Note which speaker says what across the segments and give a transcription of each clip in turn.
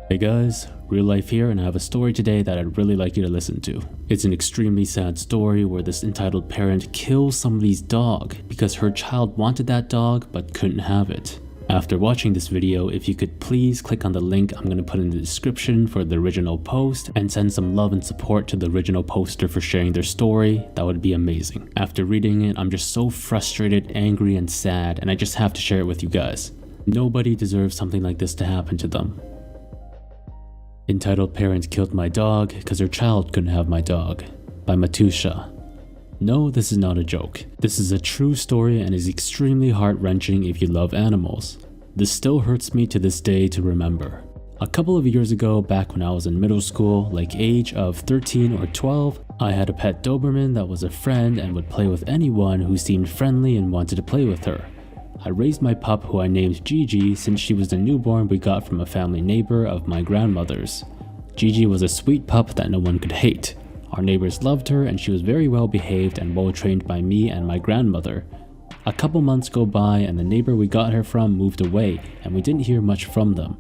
Speaker 1: Hey guys, real life here, and I have a story today that I'd really like you to listen to. It's an extremely sad story where this entitled parent kills somebody's dog because her child wanted that dog but couldn't have it. After watching this video, if you could please click on the link I'm going to put in the description for the original post and send some love and support to the original poster for sharing their story, that would be amazing. After reading it, I'm just so frustrated, angry, and sad, and I just have to share it with you guys. Nobody deserves something like this to happen to them. Entitled Parent Killed My Dog Because Her Child Couldn't Have My Dog by Matusha. No, this is not a joke. This is a true story and is extremely heart-wrenching if you love animals. This still hurts me to this day to remember. A couple of years ago, back when I was in middle school, like age of 13 or 12, I had a pet Doberman that was a friend and would play with anyone who seemed friendly and wanted to play with her. I raised my pup, who I named Gigi, since she was the newborn we got from a family neighbor of my grandmother's. Gigi was a sweet pup that no one could hate. Our neighbors loved her and she was very well behaved and well trained by me and my grandmother. A couple months go by and the neighbor we got her from moved away and we didn't hear much from them.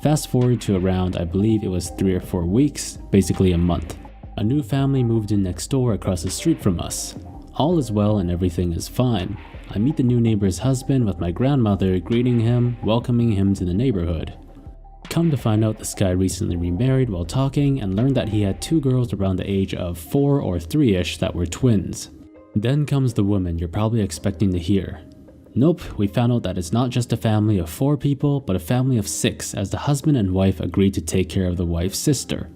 Speaker 1: Fast forward to around, I believe it was 3 or 4 weeks, basically a month. A new family moved in next door across the street from us. All is well and everything is fine. I meet the new neighbor's husband with my grandmother greeting him, welcoming him to the neighborhood. Come to find out, this guy recently remarried while talking and learned that he had 2 girls around the age of 4 or 3-ish that were twins. Then comes the woman you're probably expecting to hear. Nope, we found out that it's not just a family of 4 people, but a family of 6, as the husband and wife agreed to take care of the wife's sister.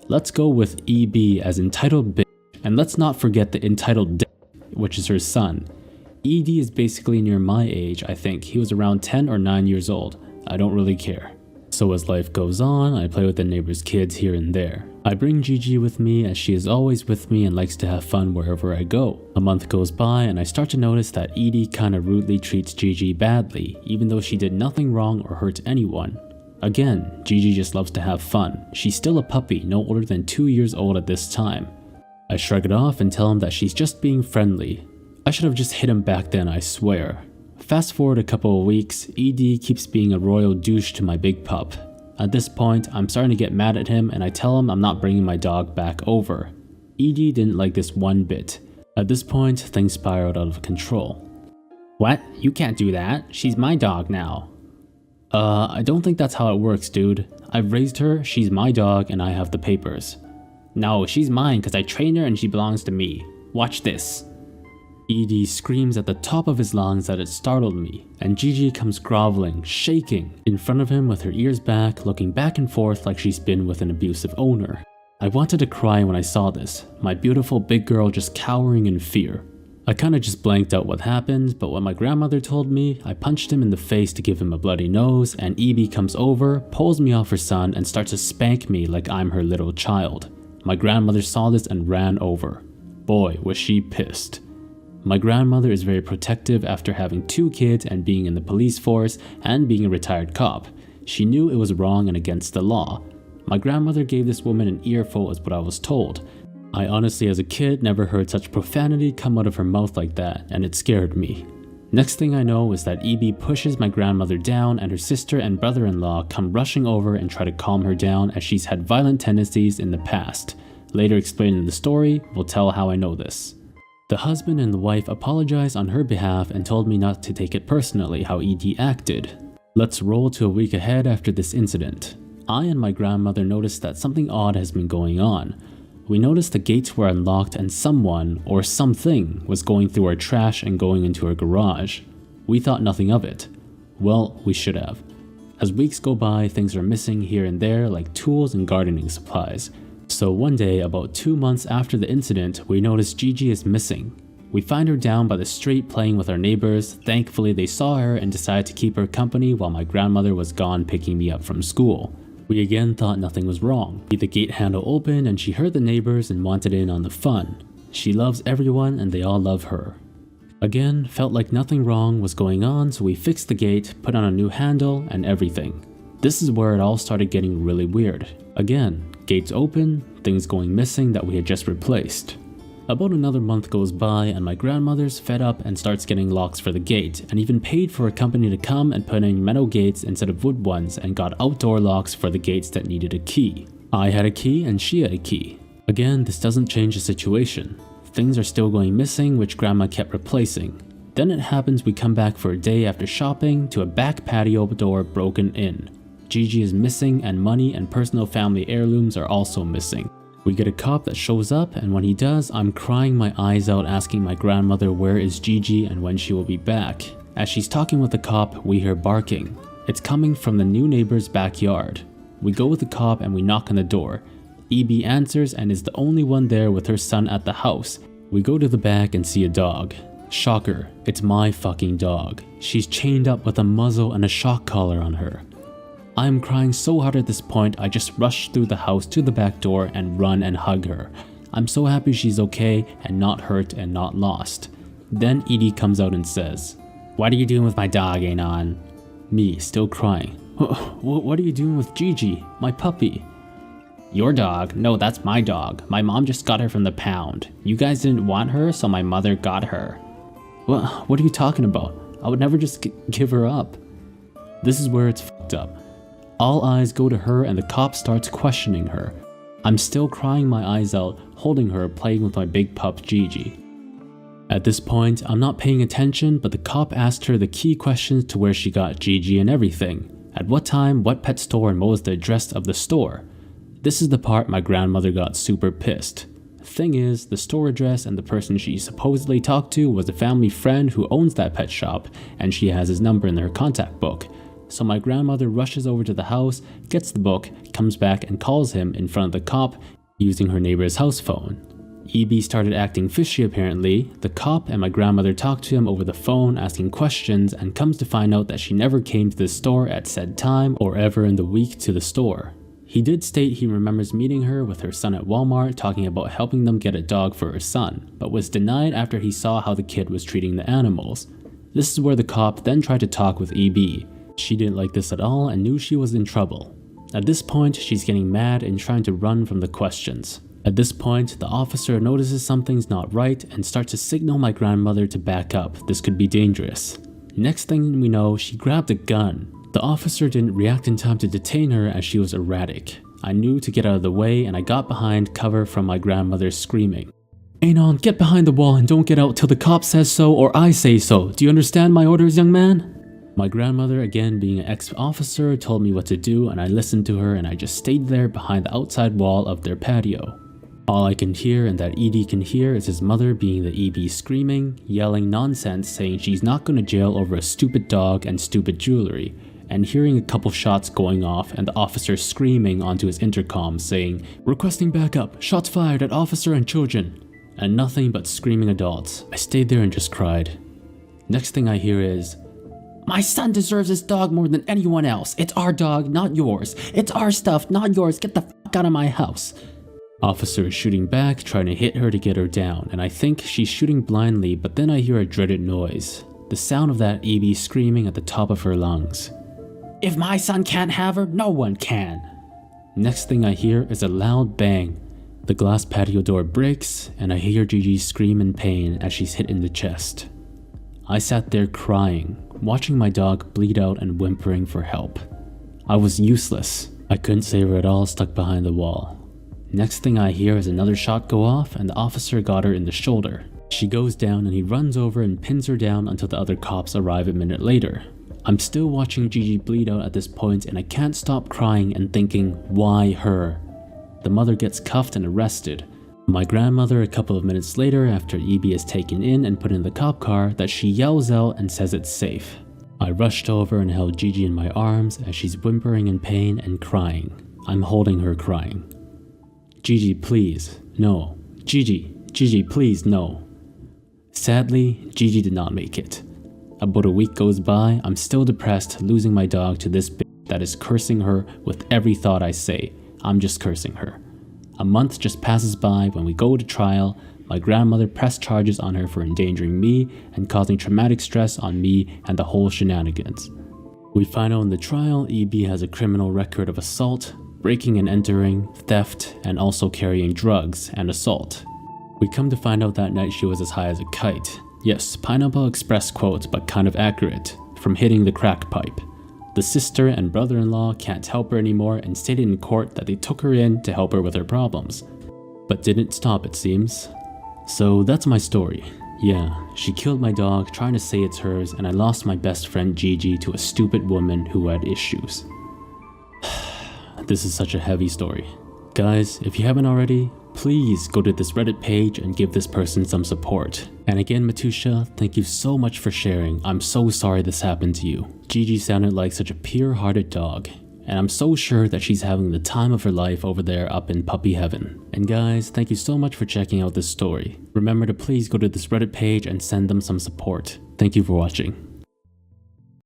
Speaker 1: Let's go with EB as entitled bitch, and let's not forget the entitled dick, which is her son. ED is basically near my age, I think. He was around 10 or 9 years old. I don't really care. So as life goes on, I play with the neighbor's kids here and there. I bring Gigi with me as she is always with me and likes to have fun wherever I go. A month goes by and I start to notice that Edie kinda rudely treats Gigi badly, even though she did nothing wrong or hurt anyone. Again, Gigi just loves to have fun. She's still a puppy, no older than 2 years old at this time. I shrug it off and tell him that she's just being friendly. I should have just hit him back then, I swear. Fast forward a couple of weeks, ED keeps being a royal douche to my big pup. At this point, I'm starting to get mad at him and I tell him I'm not bringing my dog back over. ED didn't like this one bit. At this point, things spiraled out of control. What? You can't do that. She's my dog now. I don't think that's how it works, dude. I've raised her, she's my dog, and I have the papers. No, she's mine because I trained her and she belongs to me. Watch this. ED screams at the top of his lungs that it startled me, and Gigi comes groveling, shaking, in front of him with her ears back, looking back and forth like she's been with an abusive owner. I wanted to cry when I saw this, my beautiful big girl just cowering in fear. I kinda just blanked out what happened, but when my grandmother told me, I punched him in the face to give him a bloody nose, and EB comes over, pulls me off her son, and starts to spank me like I'm her little child. My grandmother saw this and ran over. Boy, was she pissed. My grandmother is very protective after having 2 kids and being in the police force and being a retired cop. She knew it was wrong and against the law. My grandmother gave this woman an earful is what I was told. I honestly as a kid never heard such profanity come out of her mouth like that, and it scared me. Next thing I know is that EB pushes my grandmother down and her sister and brother-in-law come rushing over and try to calm her down as she's had violent tendencies in the past. Later explained in the story, we'll tell how I know this. The husband and the wife apologized on her behalf and told me not to take it personally how ED acted. Let's roll to a week ahead after this incident. I and my grandmother noticed that something odd has been going on. We noticed the gates were unlocked and someone, or something, was going through our trash and going into our garage. We thought nothing of it. Well, we should have. As weeks go by, things are missing here and there like tools and gardening supplies. So one day, about 2 months after the incident, we notice Gigi is missing. We find her down by the street playing with our neighbors. Thankfully they saw her and decided to keep her company while my grandmother was gone picking me up from school. We again thought nothing was wrong. The gate handle opened and she heard the neighbors and wanted in on the fun. She loves everyone and they all love her. Again, felt like nothing wrong was going on, so we fixed the gate, put on a new handle and everything. This is where it all started getting really weird. Again, gates open, things going missing that we had just replaced. About another month goes by and my grandmother's fed up and starts getting locks for the gate, and even paid for a company to come and put in metal gates instead of wood ones, and got outdoor locks for the gates that needed a key. I had a key and she had a key. Again, this doesn't change the situation. Things are still going missing, which grandma kept replacing. Then it happens we come back for a day after shopping to a back patio door broken in. Gigi is missing, and money and personal family heirlooms are also missing. We get a cop that shows up, and when he does, I'm crying my eyes out asking my grandmother where is Gigi and when she will be back. As she's talking with the cop, we hear barking. It's coming from the new neighbor's backyard. We go with the cop and we knock on the door. EB answers and is the only one there with her son at the house. We go to the back and see a dog. Shocker, it's my fucking dog. She's chained up with a muzzle and a shock collar on her. I am crying so hard at this point, I just rush through the house to the back door and run and hug her. I'm so happy she's okay and not hurt and not lost. Then Edie comes out and says, "What are you doing with my dog, Anon?" Me, still crying. What are you doing with Gigi, my puppy? Your dog? No, that's my dog. My mom just got her from the pound. You guys didn't want her, so my mother got her. What are you talking about? I would never just give her up. This is where it's fucked up. All eyes go to her and the cop starts questioning her. I'm still crying my eyes out, holding her, playing with my big pup Gigi. At this point, I'm not paying attention, but the cop asked her the key questions to where she got Gigi and everything. At what time, what pet store, and what was the address of the store. This is the part my grandmother got super pissed. Thing is, the store address and the person she supposedly talked to was a family friend who owns that pet shop, and she has his number in her contact book. So my grandmother rushes over to the house, gets the book, comes back and calls him in front of the cop using her neighbor's house phone. EB started acting fishy apparently. The cop and my grandmother talked to him over the phone asking questions, and comes to find out that she never came to the store at said time or ever in the week to the store. He did state he remembers meeting her with her son at Walmart talking about helping them get a dog for her son, but was denied after he saw how the kid was treating the animals. This is where the cop then tried to talk with EB. She didn't like this at all and knew she was in trouble. At this point, she's getting mad and trying to run from the questions. At this point, the officer notices something's not right and starts to signal my grandmother to back up. This could be dangerous. Next thing we know, she grabbed a gun. The officer didn't react in time to detain her as she was erratic. I knew to get out of the way and I got behind cover from my grandmother screaming, "Anon, get behind the wall and don't get out till the cop says so or I say so. Do you understand my orders, young man?" My grandmother, again being an ex-officer, told me what to do and I listened to her, and I just stayed there behind the outside wall of their patio. All I can hear and that Edie can hear is his mother being the EB screaming, yelling nonsense saying she's not going to jail over a stupid dog and stupid jewelry, and hearing a couple shots going off and the officer screaming onto his intercom saying, "Requesting backup, shots fired at officer and children," and nothing but screaming adults. I stayed there and just cried. Next thing I hear is, "My son deserves this dog more than anyone else. It's our dog, not yours. It's our stuff, not yours. Get the fuck out of my house." Officer is shooting back, trying to hit her to get her down, and I think she's shooting blindly, but then I hear a dreaded noise. The sound of that EB screaming at the top of her lungs. "If my son can't have her, no one can." Next thing I hear is a loud bang. The glass patio door breaks, and I hear Gigi scream in pain as she's hit in the chest. I sat there crying, watching my dog bleed out and whimpering for help. I was useless. I couldn't save her at all, stuck behind the wall. Next thing I hear is another shot go off and the officer got her in the shoulder. She goes down and he runs over and pins her down until the other cops arrive a minute later. I'm still watching Gigi bleed out at this point and I can't stop crying and thinking, why her? The mother gets cuffed and arrested. My grandmother a couple of minutes later, after EB is taken in and put in the cop car, that she yells out and says it's safe. I rushed over and held Gigi in my arms as she's whimpering in pain and crying. I'm holding her crying. "Gigi, please, no. Gigi, please, no." Sadly, Gigi did not make it. About a week goes by, I'm still depressed, losing my dog to this bitch that is cursing her with every thought I say. I'm just cursing her. A month just passes by when we go to trial. My grandmother pressed charges on her for endangering me and causing traumatic stress on me and the whole shenanigans. We find out in the trial EB has a criminal record of assault, breaking and entering, theft, and also carrying drugs and assault. We come to find out that night she was as high as a kite. Yes, Pineapple Express quote, but kind of accurate, from hitting the crack pipe. The sister and brother-in-law can't help her anymore and stated in court that they took her in to help her with her problems. But didn't stop, it seems. So that's my story. Yeah, she killed my dog trying to say it's hers, and I lost my best friend Gigi to a stupid woman who had issues. This is such a heavy story. Guys, if you haven't already, please go to this Reddit page and give this person some support. And again, Matusha, thank you so much for sharing. I'm so sorry this happened to you. Gigi sounded like such a pure-hearted dog, and I'm so sure that she's having the time of her life over there up in puppy heaven. And guys, thank you so much for checking out this story. Remember to please go to this Reddit page and send them some support. Thank you for watching.